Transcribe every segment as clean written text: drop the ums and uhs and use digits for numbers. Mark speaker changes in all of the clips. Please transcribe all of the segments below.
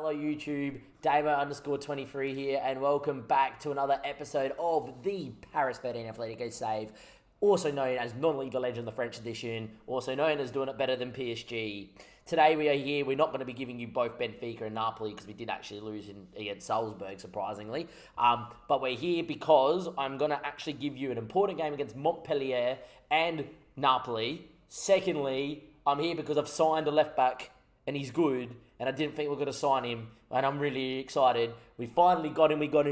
Speaker 1: Hello YouTube, Damo_23 here, and welcome back to another episode of the Paris 13 Atletico save, also known as Non-League de Legend, the French edition, also known as doing it better than PSG. Today we are here, we're not going to be giving you both Benfica and Napoli, because we did actually lose against Salzburg, surprisingly. But we're here because I'm going to actually give you an important game against Montpellier and Napoli. Secondly, I'm here because I've signed a left-back, and he's good, and I didn't think we were going to sign him, and I'm really excited. We finally got him, we got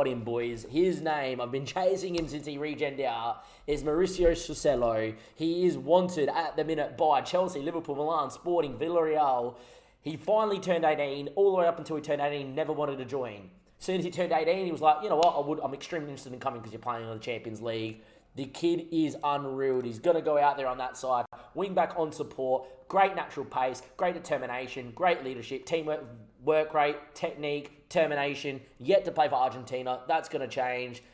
Speaker 1: him, boys. His name, I've been chasing him since he regened out, is Mauricio Sucello. He is wanted at the minute by Chelsea, Liverpool, Milan, Sporting, Villarreal. He finally turned 18, all the way up until he turned 18, never wanted to join. As soon as he turned 18, he was like, you know what, I'm extremely interested in coming because you're playing in the Champions League. The kid is unreal. He's going to go out there on that side. Wing back on support. Great natural pace. Great determination. Great leadership. Teamwork, work rate, technique, determination. Yet to play for Argentina. That's going to change.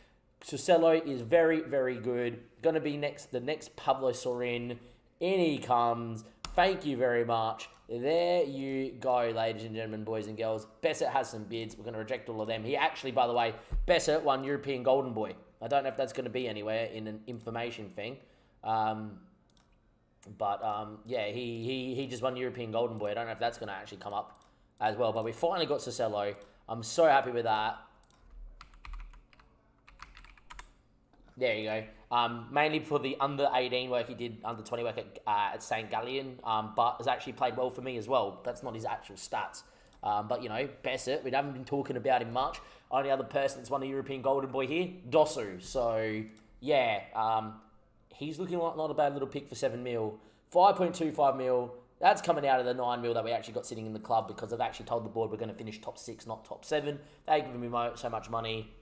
Speaker 1: Sucello is very, very good. Going to be the next Pablo Sorin. In he comes. Thank you very much. There you go, ladies and gentlemen, boys and girls. Bessett has some bids. We're going to reject all of them. He actually, by the way, Bessett won European Golden Boy. I don't know if that's going to be anywhere in an information thing. Yeah, he just won European Golden Boy. I don't know if that's going to actually come up as well. But we finally got Sucello. I'm so happy with that. There you go. Mainly for the under-18 work he did, under-20 work at St. Gallen, but has actually played well for me as well. That's not his actual stats. But, you know, Bessett, we haven't been talking about him much. Only other person that's won a European Golden Boy here, Dosu. So, yeah, he's looking like not a bad little pick for 7 mil. 5.25 mil, that's coming out of the 9 mil that we actually got sitting in the club because I've actually told the board we're going to finish top 6, not top 7. They're giving me so much money.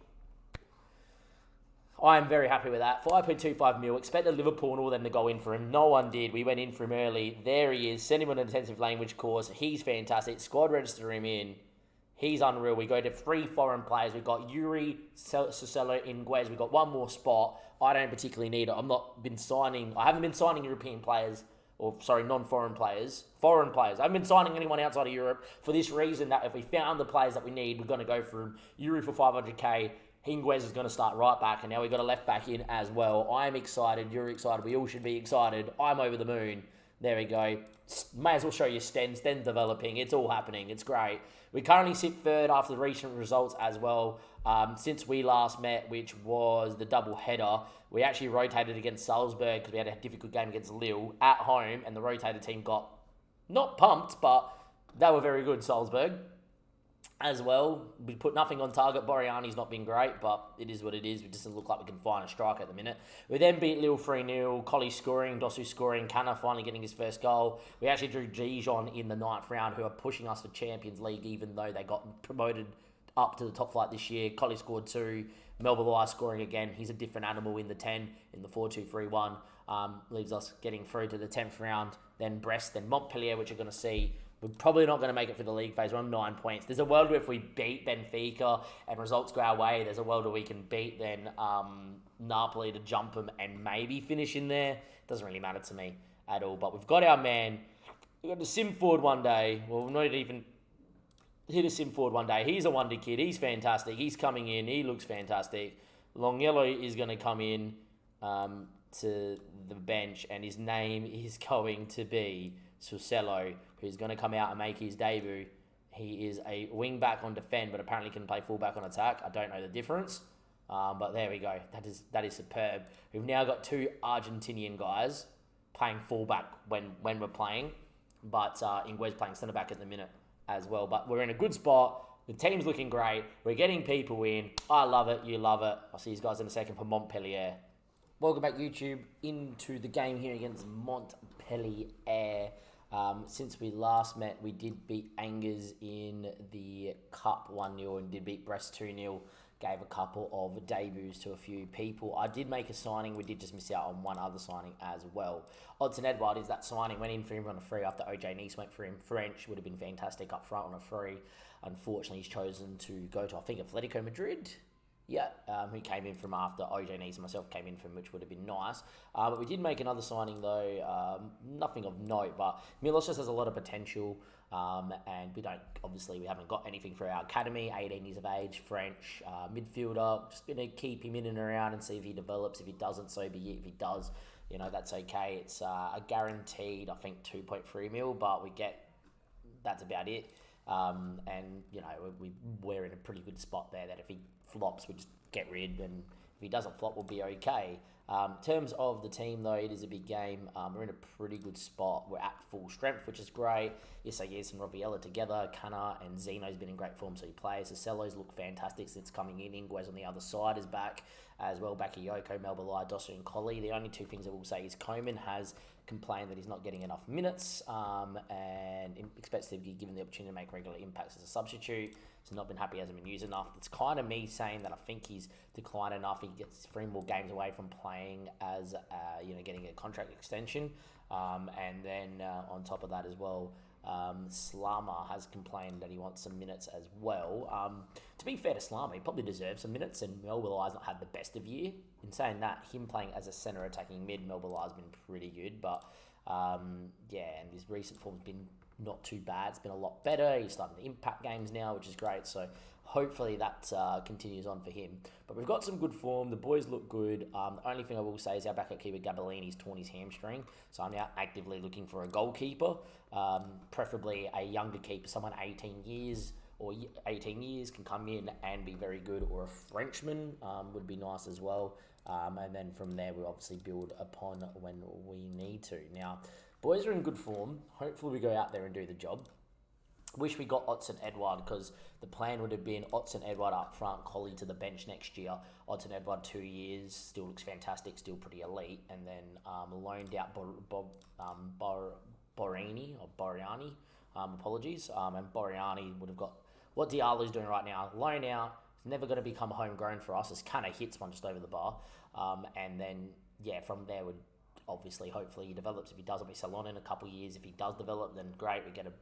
Speaker 1: I'm very happy with that. 5.25 mil. Expected Liverpool and all them to go in for him. No one did. We went in for him early. There he is. Send him on an intensive language course. He's fantastic. Squad register him in. He's unreal. We go to 3 foreign players. We've got Yuri, Sucello, Inguez. We've got one more spot. I don't particularly need it. I haven't been signing European players, non-foreign players. Foreign players. I haven't been signing anyone outside of Europe for this reason that if we found the players that we need, we're going to go for them. Yuri for 500k. Inguez is going to start right back, and now we've got a left back in as well. I'm excited. You're excited. We all should be excited. I'm over the moon. There we go. May as well show you Sten. Sten's developing. It's all happening. It's great. We currently sit third after the recent results as well. Since we last met, which was the double header, we actually rotated against Salzburg because we had a difficult game against Lille at home, and the rotated team got not pumped, but they were very good, Salzburg. As well, we put nothing on target. Boriani's not been great, but it is what it is. It doesn't look like we can find a strike at the minute. We then beat Lille 3-0. Collie scoring, Dosu scoring, Canna finally getting his first goal. We actually drew Dijon in the 9th round, who are pushing us for Champions League, even though they got promoted up to the top flight this year. Collie scored 2. Melbourne scoring again. He's a different animal in the 10, in the 4-2-3-1. Leaves us getting through to the 10th round. Then Brest, then Montpellier, which you're going to see. We're probably not going to make it for the league phase. We're on 9 points. There's a world where if we beat Benfica and results go our way, there's a world where we can beat then Napoli to jump them and maybe finish in there. Doesn't really matter to me at all. But we've got our man. We've got to sim forward one day. Well, we've not even hit a sim forward one day. He's a Wonderkid. He's fantastic. He's coming in. He looks fantastic. Long Yellow is going to come in to the bench, and his name is going to be Sucello, who's going to come out and make his debut. He is a wing back on defend, but apparently can play full back on attack. I don't know the difference, but there we go. That is superb. We've now got 2 Argentinian guys playing full back when we're playing, but Inguez playing centre back at the minute as well. But we're in a good spot. The team's looking great. We're getting people in. I love it. You love it. I'll see you guys in a second for Montpellier. Welcome back, YouTube, into the game here against Montpellier. Since we last met, we did beat Angers in the Cup 1-0 and did beat Brest 2-0. Gave a couple of debuts to a few people. I did make a signing. We did just miss out on one other signing as well. Odson Edward is that signing. Went in for him on a free after OJ Nice went for him. French would have been fantastic up front on a free. Unfortunately, he's chosen to go to, I think, Atletico Madrid. Yeah, who came in from after OJ Nees and myself came in from, which would have been nice. But we did make another signing though, nothing of note. But Milos just has a lot of potential, and we haven't got anything for our academy. 18 years of age, French midfielder. Just gonna keep him in and around and see if he develops. If he doesn't, so be it. If he does, that's okay. It's a guaranteed, I think, 2.3 mil, but that's about it. We're in a pretty good spot there that if he flops, we just get rid, and if he doesn't flop, we'll be okay. In terms of the team, though, it is a big game. We're in a pretty good spot. We're at full strength, which is great. Isaias and Roviella together. Kana and Zeno's been in great form, so he plays. Cesello's look fantastic since coming in. Inguez on the other side is back as well. Bakayoko, Melbalai, Dosser and Colley. The only two things I will say is Coman has complained that he's not getting enough minutes and expects to be given the opportunity to make regular impacts as a substitute. He's not been happy, hasn't been used enough. It's kind of me saying that I think he's declined enough. He gets 3 more games away from playing as, getting a contract extension. And then on top of that as well, Slama has complained that he wants some minutes as well. To be fair to Slama, he probably deserves some minutes, and Melbalai's not had the best of year. In saying that, him playing as a centre attacking mid, Melbalai's been pretty good, but and his recent form's been not too bad. It's been a lot better. He's starting to impact games now, which is great. So hopefully that continues on for him. But we've got some good form. The boys look good. The only thing I will say is our backup keeper, Gabellini's torn his hamstring. So I'm now actively looking for a goalkeeper, preferably a younger keeper, someone 18 years can come in and be very good, or a Frenchman would be nice as well. And then from there, we'll obviously build upon when we need to. Now, boys are in good form. Hopefully we go out there and do the job. Wish we got Otts and Edward, because the plan would have been Otts and Edward up front, Colley to the bench next year. Otts and Edward 2 years, still looks fantastic, still pretty elite. And then loaned out Boriani, and Boriani would have got what Diallo's doing right now. Loan out, he's never going to become homegrown for us. It's kind of hits one just over the bar. And then, from there would obviously, hopefully he develops. If he doesn't, we sell on in a couple of years. If he does develop, then great, we get a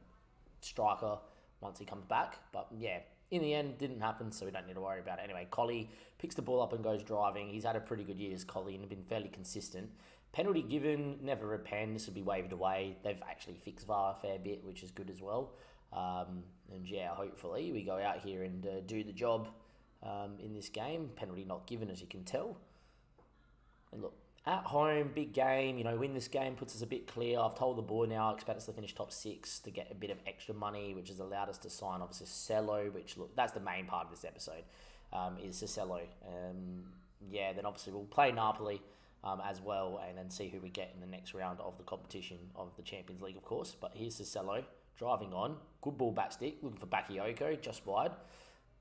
Speaker 1: striker once he comes back. But in the end, didn't happen, so we don't need to worry about it. Anyway, Colley picks the ball up and goes driving. He's had a pretty good year as Colley and been fairly consistent. Penalty given, never a pen. This would be waved away. They've actually fixed VAR a fair bit, which is good as well. Hopefully we go out here and do the job in this game. Penalty not given, as you can tell. And look, at home, big game, win this game puts us a bit clear. I've told the board now I expect us to finish top 6 to get a bit of extra money, which has allowed us to sign, obviously, Cisello, which, look, that's the main part of this episode, is Cisello. Then obviously we'll play Napoli as well, and then see who we get in the next round of the competition of the Champions League, of course. But here's Cisello, driving on, good ball back stick, looking for Bakayoko, just wide.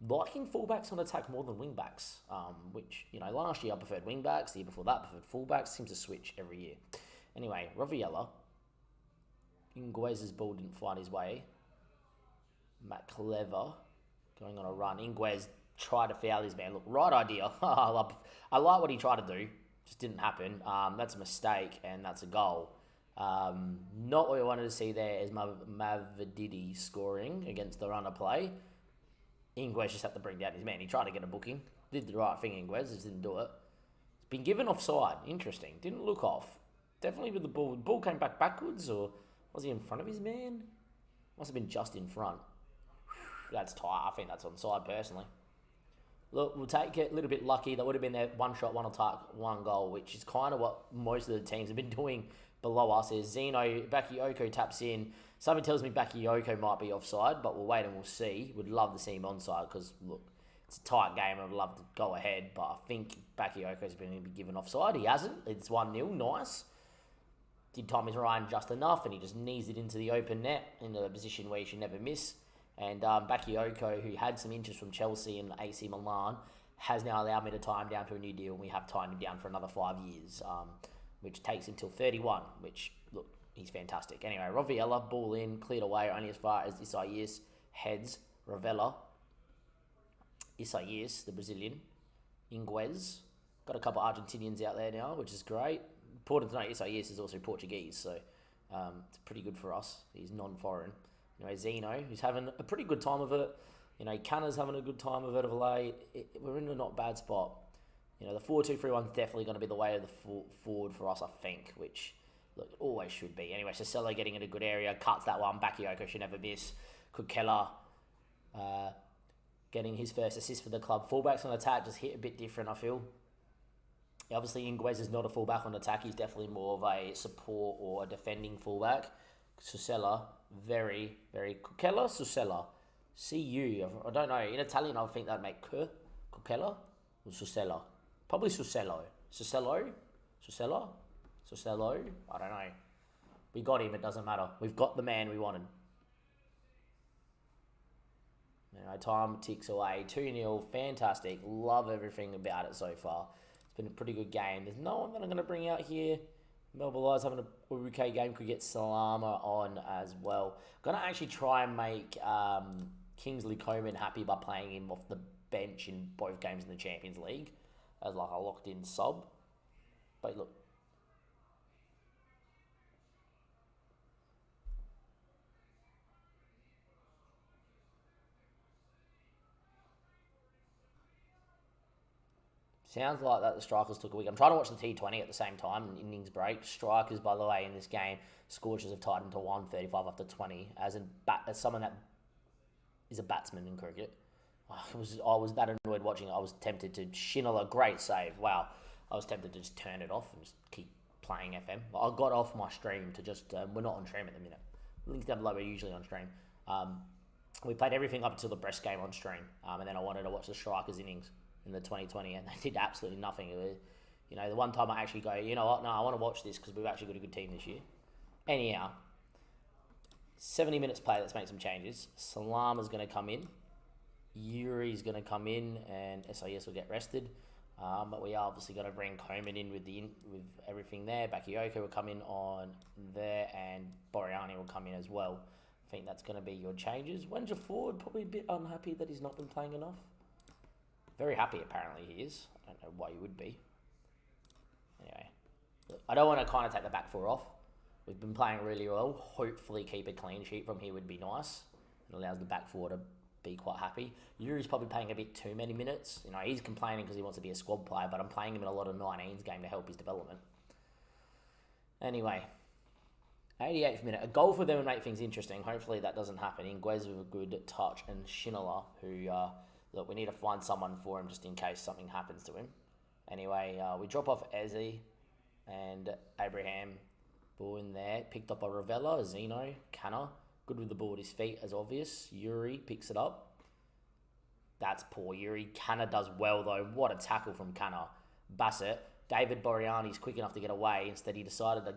Speaker 1: Liking fullbacks on attack more than wingbacks, which, last year I preferred wingbacks, the year before that I preferred fullbacks, seems to switch every year. Anyway, Roviella, Inguez's ball didn't find his way. Matt Clever going on a run. Inguez tried to foul his man. Look, right idea. I like what he tried to do, just didn't happen. That's a mistake, and that's a goal. Not what we wanted to see there is Mavridis scoring against the runner play. Inguez just had to bring down his man. He tried to get a booking. Did the right thing, Inguez. Just didn't do it. It's been given offside. Interesting. Didn't look off. Definitely with the ball. The ball came backwards, or was he in front of his man? Must have been just in front. That's tight. I think that's onside, personally. Look, we'll take it a little bit lucky. That would have been their one shot, one attack, one goal, which is kind of what most of the teams have been doing below us. Is Bakayoko taps in. Something tells me Bakayoko might be offside, but we'll wait and we'll see. Would love to see him onside, because, look, it's a tight game. I'd love to go ahead, but I think Bakayoko's been to be given offside. He hasn't. It's 1-0. Nice. Did time his Ryan just enough, and he just knees it into the open net in a position where he should never miss. And Bakayoko, who had some interest from Chelsea and AC Milan, has now allowed me to tie him down to a new deal, and we have tied him down for another 5 years, which takes him till 31, which, look, he's fantastic. Anyway, Roviella, ball in, cleared away, only as far as Isaias heads. Rovella, Isaias, the Brazilian, Inguez. Got a couple of Argentinians out there now, which is great. Important to note, Isaias is also Portuguese, so it's pretty good for us. He's non-foreign. Anyway, Zeno, who's having a pretty good time of it. Canna's having a good time of it of late. We're in a not bad spot. The 4-2-3-1 is definitely going to be the way of the forward for us, I think, which, look, it always should be. Anyway, Sisselo getting in a good area, cuts that one. Bakayoko should never miss. Kukela getting his first assist for the club. Fullbacks on attack just hit a bit different, I feel. Obviously, Ingwez is not a fullback on attack. He's definitely more of a support or a defending fullback. Susella, very, very... Kukela? Susella? C-U. I don't know. In Italian, I think that'd make Kukela or Susella. Probably Susello. Susello? Susella? Susello? I don't know. We got him. It doesn't matter. We've got the man we wanted. Time ticks away. 2-0. Fantastic. Love everything about it so far. It's been a pretty good game. There's no one that I'm going to bring out here. Melbourne Lions having a okay game. Could get Salama on as well. Going to actually try and make Kingsley Coman happy by playing him off the bench in both games in the Champions League as like a locked-in sub. But look, sounds like that the strikers took a week. I'm trying to watch the T20 at the same time, innings break. Strikers, by the way, in this game, scorches have tied into 135 after 20. As someone that is a batsman in cricket, I was that annoyed watching it. I was tempted to Schindler, great save. Wow. I was tempted to just turn it off and just keep playing FM. I got off my stream to just, we're not on stream at the minute. Links down below, we're usually on stream. We played everything up until the Brest game on stream. And then I wanted to watch the strikers innings in the 2020, and they did absolutely nothing. It was, the one time I actually go, you know what, no, I want to watch this because we've actually got a good team this year. Anyhow, 70 minutes play, let's make some changes. Salama's going to come in. Yuri's going to come in, and SIS will get rested. But we are obviously going to bring Coman in with everything there. Bakayoko will come in on there, and Boreani will come in as well. I think that's going to be your changes. When's your forward? Probably a bit unhappy that he's not been playing enough. Very happy, apparently, he is. I don't know why you would be. Anyway, look, I don't want to kind of take the back four off. We've been playing really well. Hopefully keep a clean sheet from here would be nice. It allows the back four to be quite happy. Yuri's probably playing a bit too many minutes. He's complaining because he wants to be a squad player, but I'm playing him in a lot of 19s game to help his development. Anyway, 88th minute. A goal for them would make things interesting. Hopefully that doesn't happen. Ingwez with a good touch, and Schindler, who... look, we need to find someone for him just in case something happens to him. Anyway, we drop off Ezzy and Abraham. Ball in there. Picked up by Ravella, Zeno, Canna. Good with the ball at his feet, as obvious. Yuri picks it up. That's poor Yuri. Canna does well, though. What a tackle from Canna. Bassett. David Boreani's quick enough to get away. Instead, he decided to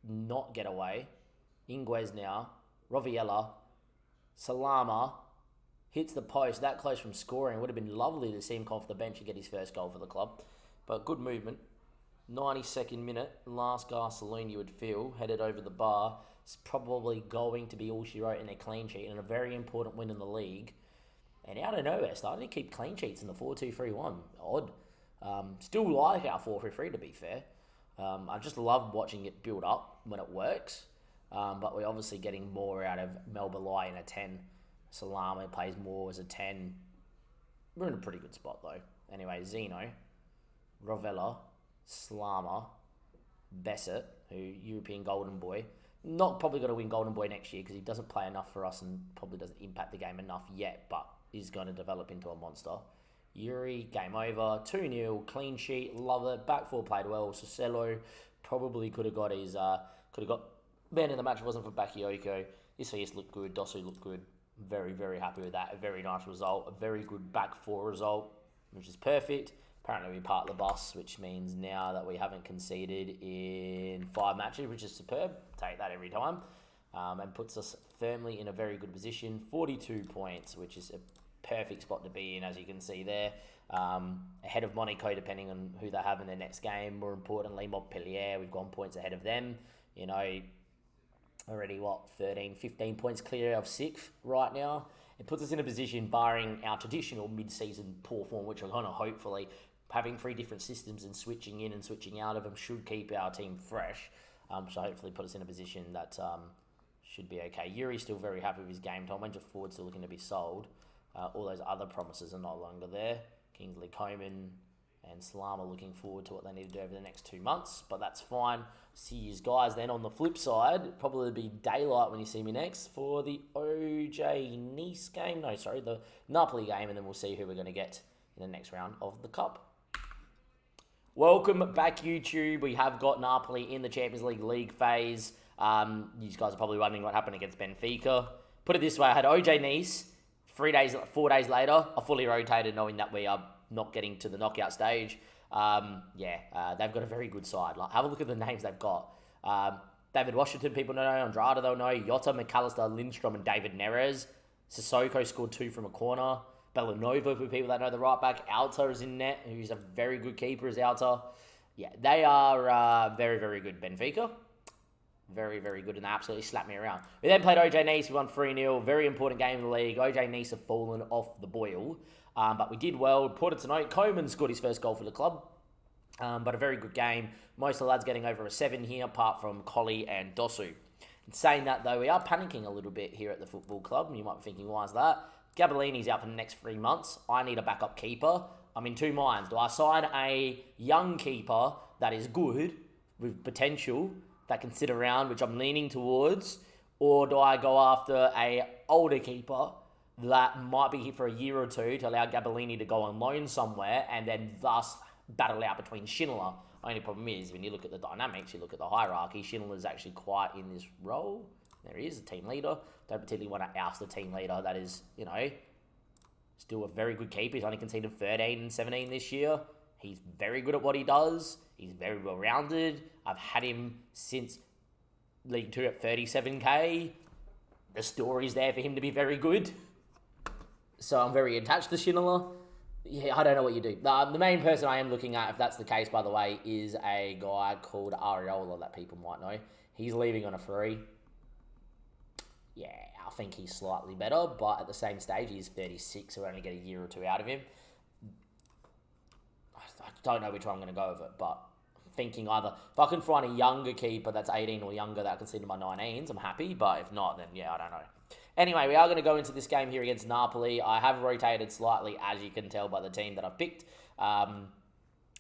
Speaker 1: not get away. Ingwez now. Roviella. Salama. Hits the post, that close from scoring. It would have been lovely to see him come off the bench and get his first goal for the club. But good movement. 92nd minute, last gasp saloon you would feel, headed over the bar. It's probably going to be all she wrote in a clean sheet and a very important win in the league. And out of nowhere, starting to keep clean sheets in the 4-2-3-1. Odd. Still like our 4-3-3 to be fair. I just love watching it build up when it works. But we're obviously getting more out of Melbourne in a 10. Salama plays more as a 10. We're in a pretty good spot though. Anyway, Zeno, Rovella, Slama, Bassett, who European Golden Boy. Not probably going to win Golden Boy next year because he doesn't play enough for us and probably doesn't impact the game enough yet, but is going to develop into a monster. Yuri, game over. 2-0, clean sheet, love it. Back four played well. Soselo probably could have got man in the match if it wasn't for Bakayoko. Isaias looked good. Dosu looked good. Very, very happy with that. A very nice result. A very good back four result, which is perfect. Apparently we parked the bus, which means now that we haven't conceded in 5 matches, which is superb. Take that every time. And puts us firmly in a very good position. 42 points, which is a perfect spot to be in, as you can see there. Ahead of Monaco, depending on who they have in their next game. More importantly, Montpellier, we've gone points ahead of them. Already, 13, 15 points clear of 6th right now. It puts us in a position, barring our traditional mid-season poor form, which we're going to hopefully, having 3 different systems and switching in and switching out of them should keep our team fresh. So hopefully put us in a position that should be okay. Yuri's still very happy with his game time. Wenja Ford's still looking to be sold. All those other promises are no longer there. Kingsley Coman and Salam are looking forward to what they need to do over the next 2 months, but that's fine. See you guys then on the flip side. Probably be daylight when you see me next for the OJ Nice game. No, sorry, the Napoli game, and then we'll see who we're going to get in the next round of the Cup. Welcome back, YouTube. We have got Napoli in the Champions League phase. You guys are probably wondering what happened against Benfica. Put it this way, I had OJ Nice. 4 days later, I fully rotated knowing that we are not getting to the knockout stage. They've got a very good side. Like, have a look at the names they've got. David Washington, people know. Andrada, they'll know. Jota, McAllister, Lindstrom, and David Neres. Sissoko scored 2 from a corner. Bellanova, for people that know the right back. Alta is in net, who's a very good keeper, is Alta. Yeah, they are very, very good. Benfica, very, very good, and they absolutely slapped me around. We then played OJ Nice. We won 3-0. Very important game in the league. OJ Nice have fallen off the boil, but we did well. Important to note, Koeman scored his first goal for the club, but a very good game. Most of the lads getting over a 7 here, apart from Collie and Dosu. In saying that, though, we are panicking a little bit here at the football club, and you might be thinking, why is that? Gabellini's out for the next 3 months. I need a backup keeper. I'm in 2 minds. Do I sign a young keeper that is good, with potential, that can sit around, which I'm leaning towards, or do I go after a older keeper that might be here for a year or two to allow Gabellini to go on loan somewhere and then thus battle out between Schindler? Only problem is, when you look at the dynamics, you look at the hierarchy, Schindler's actually quite in this role. There he is, the team leader. Don't particularly want to oust the team leader that is, still a very good keeper. He's only conceded 13 and 17 this year. He's very good at what he does. He's very well-rounded. I've had him since League 2 at 37k. The story's there for him to be very good. So I'm very attached to Schindler. Yeah, I don't know what you do. The main person I am looking at, if that's the case, by the way, is a guy called Areola that people might know. He's leaving on a free. Yeah, I think he's slightly better, but at the same stage, he's 36, so we're only get a year or two out of him. I don't know which one I'm going to go with it, but I'm thinking either, if I can find a younger keeper that's 18 or younger that I can see in my 19s, I'm happy, but if not, then yeah, I don't know. Anyway, we are going to go into this game here against Napoli. I have rotated slightly, as you can tell by the team that I've picked.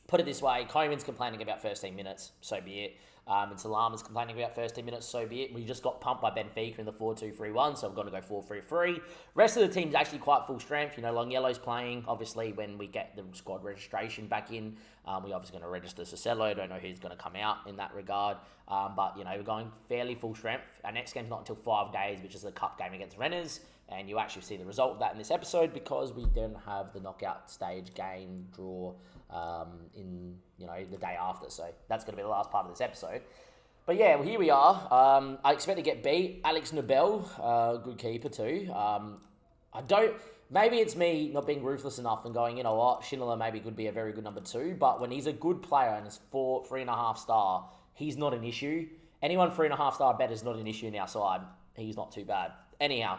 Speaker 1: Put it this way, Koeman's complaining about first 10 minutes, so be it. And Salam is complaining about first 10 minutes, so be it. We just got pumped by Benfica in the 4-2-3-1, so I'm going to go 4-3-3. Rest of the team's actually quite full strength. Long Yellow's playing. Obviously, when we get the squad registration back in, we're obviously going to register Cicello. Don't know who's going to come out in that regard. But we're going fairly full strength. Our next game's not until 5 days, which is the cup game against Rennes. And you actually see the result of that in this episode because we don't have the knockout stage game draw in the day after. So that's going to be the last part of this episode. But yeah, well, here we are. I expect to get beat. Alex Nobel, good keeper too. Maybe it's me not being ruthless enough and going, you know what, Schindler maybe could be a very good number 2. But when he's a good player and is 3.5 star, he's not an issue. Anyone 3.5 star better is not an issue in our side. He's not too bad. Anyhow.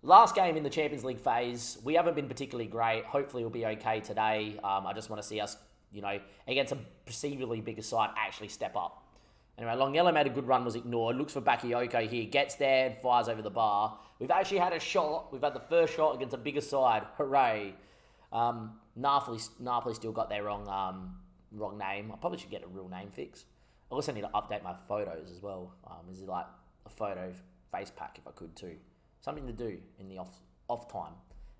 Speaker 1: Last game in the Champions League phase, we haven't been particularly great. Hopefully we'll be okay today. I just want to see us, against a perceivably bigger side, actually step up. Anyway, Long Yellow made a good run, was ignored. Looks for Bakayoko here, gets there and fires over the bar. We've actually had a shot. We've had the first shot against a bigger side. Hooray. Napoli still got their wrong name. I probably should get a real name fix. I also need to update my photos as well. Is it like a photo face pack if I could too. Something to do in the off time.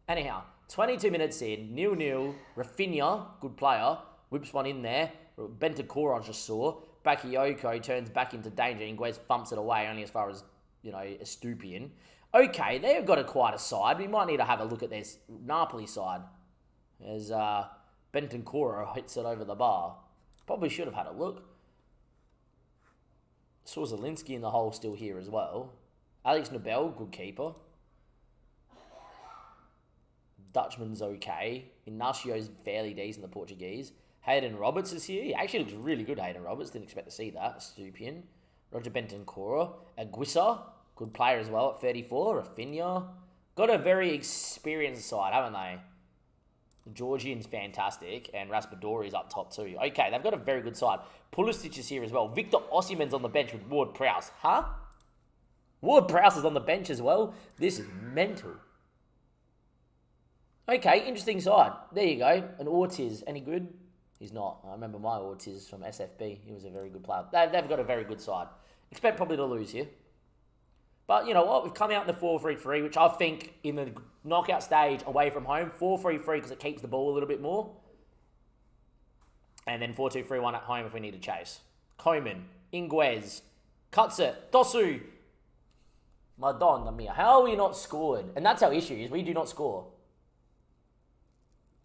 Speaker 1: Anyhow, 22 minutes in, 0-0. Rafinha, good player, whips one in there. Bentancur I just saw. Bakayoko turns back into danger. Inguez thumps it away only as far as, Estupian. Okay, they've got quite a side. We might need to have a look at this Napoli side. As Bentancur hits it over the bar. Probably should have had a look. Saw Zielinski in the hole still here as well. Alex Nobel, good keeper. Dutchman's okay. Inacio's fairly decent, the Portuguese. Hayden Roberts is here. He actually looks really good, Hayden Roberts. Didn't expect to see that. Stupian. Roger Bentancur. Aguissa, good player as well at 34. Rafinha. Got a very experienced side, haven't they? The Georgian's fantastic. And Raspadori's up top too. Okay, they've got a very good side. Pulisic is here as well. Victor Osimhen's on the bench with Ward-Prowse. Huh? Ward-Prowse is on the bench as well. This is mental. Okay, interesting side. There you go. An Ortiz, any good? He's not. I remember my Ortiz from SFB. He was a very good player. They've got a very good side. Expect probably to lose here. But you know what? We've come out in the 4-3-3, which I think in the knockout stage away from home, 4-3-3 because it keeps the ball a little bit more. And then 4-2-3-1 at home if we need to chase. Koeman, Inguez, cuts it, Dosu, Madonna mia. How are we not scored? And that's our issue, is we do not score.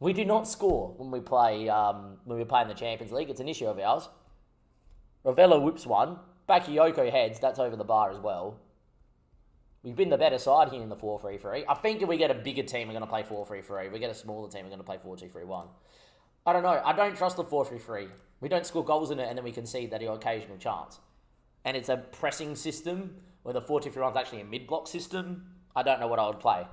Speaker 1: We do not score when we play in the Champions League. It's an issue of ours. Rovella whips one. Bakayoko heads. That's over the bar as well. We've been the better side here in the 4-3-3. I think if we get a bigger team, we're going to play 4-3-3. If we get a smaller team, we're going to play 4-2-3-1. I don't know. I don't trust the 4-3-3. We don't score goals in it, and then we concede that occasional chance. And it's a pressing system, where the 4-2-3-1 is actually a mid-block system. I don't know what I would play.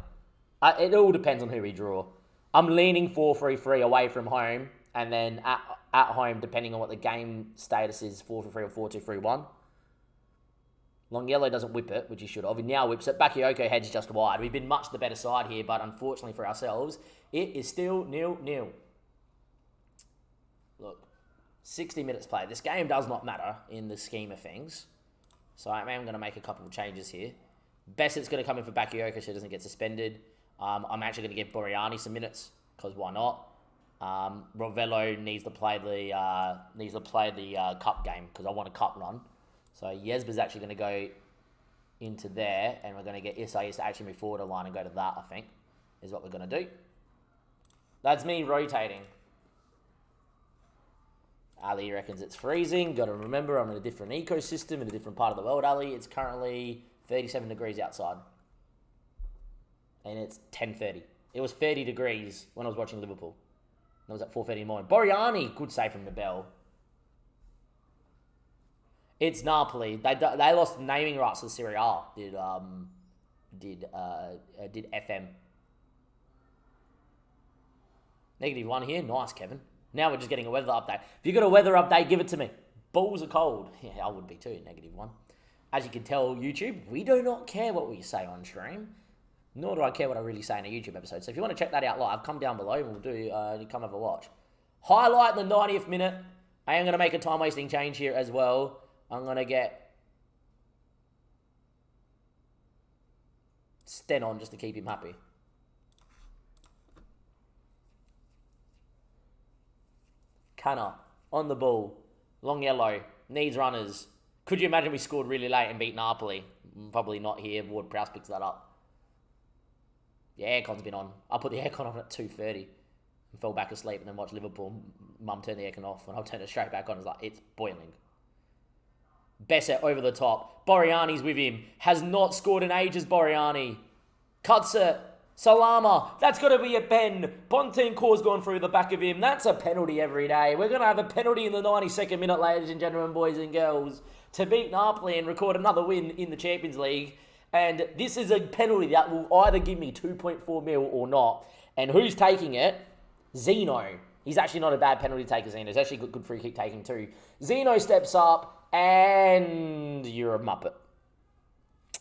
Speaker 1: It all depends on who we draw. I'm leaning 4-3-3 away from home, and then at home, depending on what the game status is, 4-3-3 or 4-2-3-1. Long Yellow doesn't whip it, which he should have. He now whips it. Bakayoko heads just wide. We've been much the better side here, but unfortunately for ourselves, it is still 0-0. Look, 60 minutes played. This game does not matter in the scheme of things. So I am going to make a couple of changes here. Bessett's going to come in for Bakayoko so he doesn't get suspended. I'm actually going to give Boriani some minutes, because why not? Rovello needs to play the cup game, because I want a cup run. So Yesba's actually going to go into there, and we're going to get Isais to actually move forward a line and go to that, I think, is what we're going to do. That's me rotating. Ali reckons it's freezing. Got to remember, I'm in a different ecosystem, in a different part of the world, Ali. It's currently 37 degrees outside. And it's 10:30. It was 30 degrees when I was watching Liverpool. That was at 4:30 in the morning. Boriani, good save from Nabel. It's Napoli. They lost naming rights to the Serie A. Did FM. -1 here. Nice, Kevin. Now we're just getting a weather update. If you got a weather update, give it to me. Balls are cold. Yeah, I would be too. -1. As you can tell, YouTube, we do not care what we say on stream. Nor do I care what I really say in a YouTube episode. So if you want to check that out live, come down below and we'll do. Come have a watch. Highlight in the 90th minute. I am going to make a time-wasting change here as well. I'm going to get Sten on just to keep him happy. Canna on the ball. Long Yellow. Needs runners. Could you imagine we scored really late and beat Napoli? Probably not here. Ward-Prowse picks that up. The aircon's been on. I put the aircon on at 2:30 and fell back asleep and then watched Liverpool. Mum turned the aircon off and I turned it straight back on. It's like, it's boiling. Besset over the top. Boriani's with him. Has not scored in ages, Boriani. Cuts it. Salama. That's got to be a pen. Bontencourt's gone through the back of him. That's a penalty every day. We're going to have a penalty in the 92nd minute, ladies and gentlemen, boys and girls, to beat Napoli and record another win in the Champions League. And this is a penalty that will either give me 2.4 mil or not. And who's taking it? Zeno. He's actually not a bad penalty taker, Zeno. He's actually good free kick taking too. Zeno steps up and you're a muppet.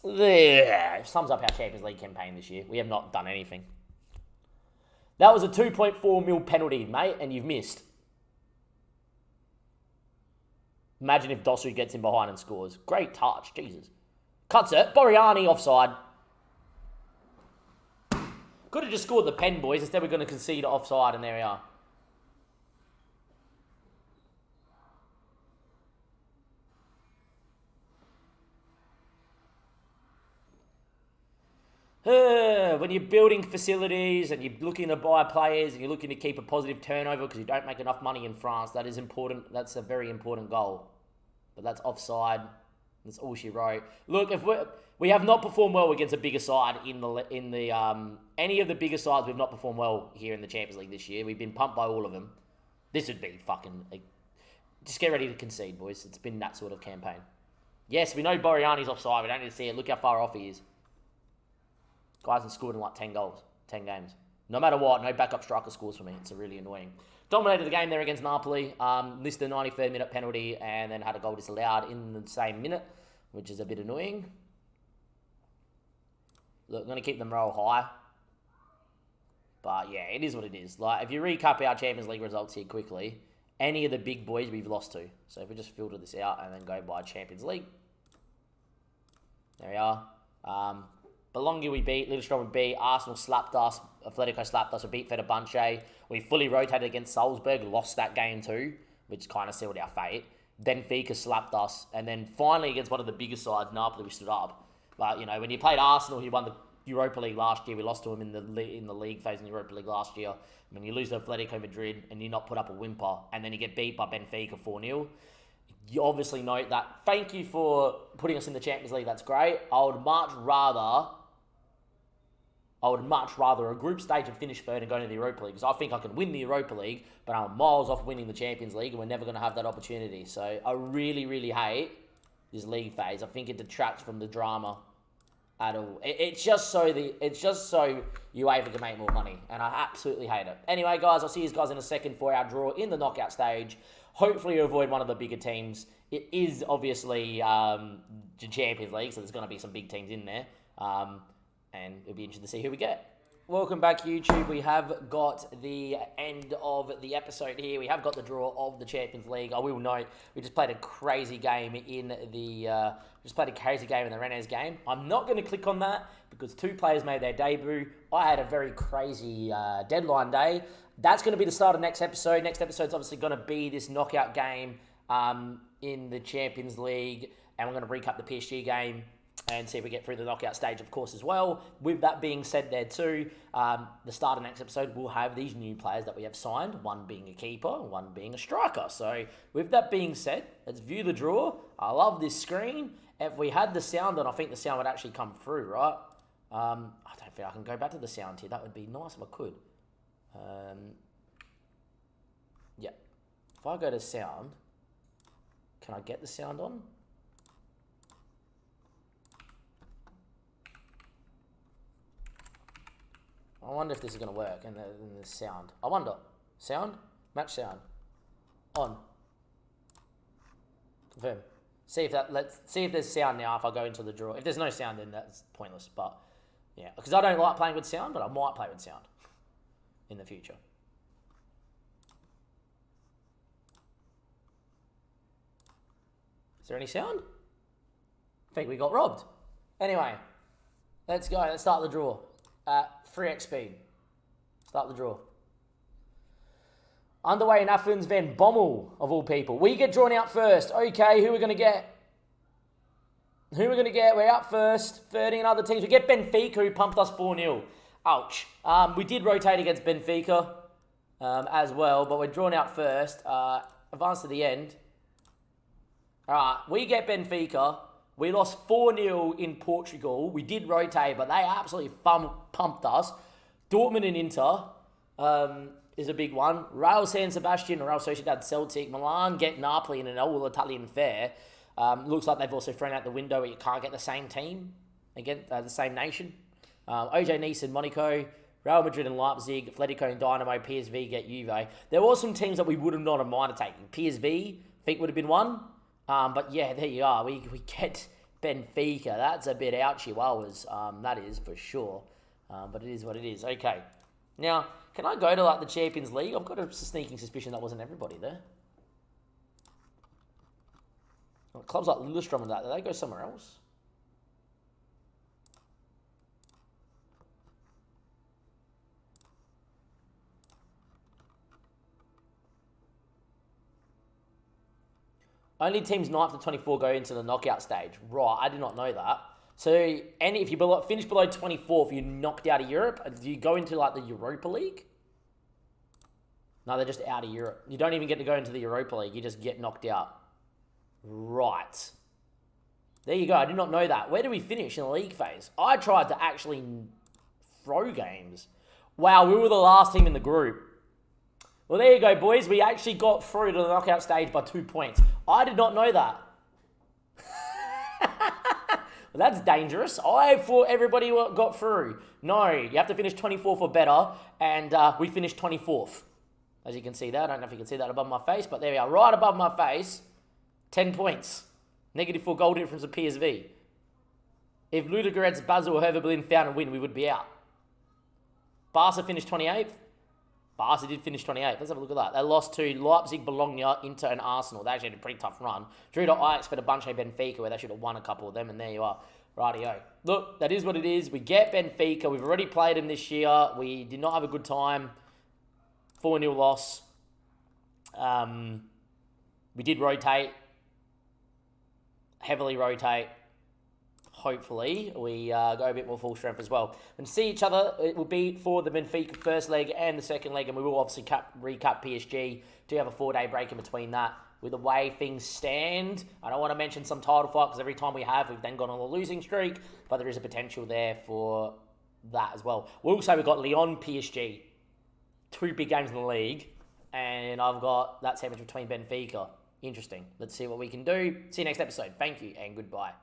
Speaker 1: There. Sums up our Champions League campaign this year. We have not done anything. That was a 2.4 mil penalty, mate, and you've missed. Imagine if Dosu gets in behind and scores. Great touch, Jesus. Cuts it. Boriani offside. Could have just scored the pen, boys. Instead, we're going to concede offside, and there we are. When you're building facilities and you're looking to buy players and you're looking to keep a positive turnover because you don't make enough money in France, that is important. That's a very important goal. But that's offside. That's all she wrote. Look, if we have not performed well against a bigger side in the any of the bigger sides, we've not performed well here in the Champions League this year. We've been pumped by all of them. This would be fucking just get ready to concede, boys. It's been that sort of campaign. Yes, we know Boriani's offside. We don't need to see it. Look how far off he is. Guy hasn't scored in like 10 goals, 10 games. No matter what, no backup striker scores for me. It's really annoying. Dominated the game there against Napoli. Missed a 93rd minute penalty and then had a goal disallowed in the same minute, which is a bit annoying. Look, I'm going to keep the morale high. But yeah, it is what it is. Like, if you recap our Champions League results here quickly, any of the big boys we've lost to. So if we just filter this out and then go by Champions League. There we are. Bologna we beat, Lillestrøm we beat, Arsenal slapped us, Atletico slapped us, we beat Fenerbahce. We fully rotated against Salzburg, lost that game too, which kind of sealed our fate. Benfica slapped us, and then finally against one of the biggest sides, Napoli, we stood up. But, you know, when you played Arsenal, who won the Europa League last year, we lost to them in the league phase in the Europa League last year. When you lose to Atletico Madrid and you not put up a whimper, and then you get beat by Benfica 4-0, you obviously note that. Thank you for putting us in the Champions League. That's great. I would much rather a group stage and finish third and go into the Europa League, because I think I can win the Europa League, but I'm miles off winning the Champions League, and we're never going to have that opportunity. So I really, really hate this league phase. I think it detracts from the drama at all. It's just so UEFA can make more money, and I absolutely hate it. Anyway, guys, I'll see you guys in a second for our draw in the knockout stage. Hopefully you avoid one of the bigger teams. It is obviously the Champions League, so there's going to be some big teams in there. And it'll be interesting to see who we get. Welcome back, YouTube. We have got the end of the episode here. We have got the draw of the Champions League. I will note we just played a crazy game in the Rennes game. I'm not going to click on that because 2 players made their debut. I had a very crazy deadline day. That's going to be the start of next episode. Next episode's obviously going to be this knockout game in the Champions League, and we're going to recap the PSG game and see if we get through the knockout stage, of course, as well. With that being said there too, the start of next episode, we'll have these new players that we have signed, one being a keeper, one being a striker. So with that being said, let's view the draw. I love this screen. If we had the sound on, I think the sound would actually come through, right? I don't think I can go back to the sound here. That would be nice if I could. Yeah. If I go to sound, can I get the sound on? I wonder if this is going to work in the sound. I wonder. Sound? Match sound. On. Confirm. Let's see if there's sound now if I go into the draw. If there's no sound, then that's pointless. But yeah, because I don't like playing with sound, but I might play with sound in the future. Is there any sound? I think we got robbed. Anyway, let's go. Let's start the draw. 3x speed. Start the draw. Underway in Athens, Van Bommel, of all people. We get drawn out first. Okay, who are we going to get? Who are we going to get? We're out first. 13 other teams. We get Benfica, who pumped us 4-0. Ouch. We did rotate against Benfica as well, but we're drawn out first. Advance to the end. All right, we get Benfica. We lost 4-0 in Portugal. We did rotate, but they absolutely pumped us. Dortmund and Inter is a big one. Real San Sebastian, Real Sociedad, Celtic, Milan get Napoli in an all-Italian fair. Looks like they've also thrown out the window where you can't get the same team, again, the same nation. OJ Nice and Monaco, Real Madrid and Leipzig, Atletico and Dynamo, PSV get Juve. There were some teams that we would have not have minded taking. PSV, I think would have been one. But yeah, there you are. We get Benfica. That's a bit ouchy wowers. That is for sure. But it is what it is. Okay. Now, can I go to like the Champions League? I've got a sneaking suspicion that wasn't everybody there. Clubs like Lillestrøm and that, do they go somewhere else? Only teams 9th to 24 go into the knockout stage. Right, I did not know that. So, if you finish below 24, if you're knocked out of Europe, do you go into like the Europa League? No, they're just out of Europe. You don't even get to go into the Europa League. You just get knocked out. Right. There you go. I did not know that. Where do we finish in the league phase? I tried to actually throw games. Wow, we were the last team in the group. Well, there you go, boys. We actually got through to the knockout stage by 2 points. I did not know that. Well, that's dangerous. I thought everybody got through. No, you have to finish 24th or better, and we finished 24th. As you can see that. I don't know if you can see that above my face, but there we are. Right above my face, 10 points. -4 goal difference of PSV. If Ludogorets, Basel, or Hertha Berlin found a win, we would be out. Barca finished 28th. Barca did finish 28th. Let's have a look at that. They lost to Leipzig, Bologna, Inter, and Arsenal. They actually had a pretty tough run. Drew to Ajax for the bunch of Benfica, where they should have won a couple of them, and there you are. Rightio. Look, that is what it is. We get Benfica. We've already played them this year. We did not have a good time. 4-0 loss. We did rotate. Heavily rotate. Hopefully, we go a bit more full strength as well. And see each other, it will be for the Benfica first leg and the second leg, and we will obviously recap PSG. Do have a 4-day break in between that. With the way things stand, I don't want to mention some title fight, because every time we have, we've then gone on a losing streak, but there is a potential there for that as well. We'll also, we've got Lyon, PSG. 2 big games in the league, and I've got that sandwich between Benfica. Interesting. Let's see what we can do. See you next episode. Thank you, and goodbye.